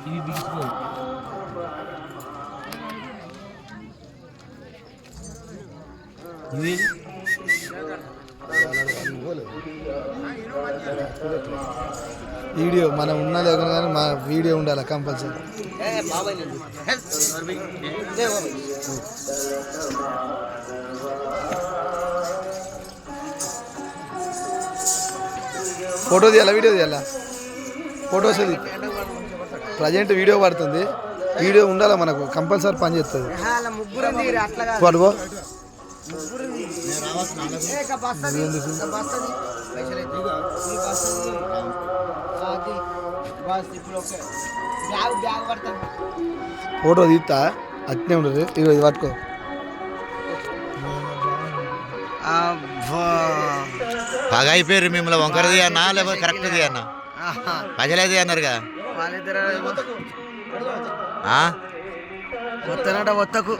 ఇవి బిగిసిపోయి ఇవి వీడియో మనం ఉన్నా లేకుండా కానీ మా వీడియో ఉండాలి కంపల్సరీ. ఫోటో తీయాలా వీడియో తీయాలా? ఫోటోస్ ప్రజెంట్ వీడియో పడుతుంది. వీడియో ఉండాలి మనకు కంపల్సరీ పని చేస్తుంది. పడుకో ఫోటో తీస్తా అట్నే ఉండదు. ఇక ఇది పట్టుకో. బాగా అయిపోయారు మిమ్మల్ని వంకరది అన్నా లేకపోతే కరెక్ట్ది అన్నా పజలేది అన్నారు కదా వత్తనట వత్తకు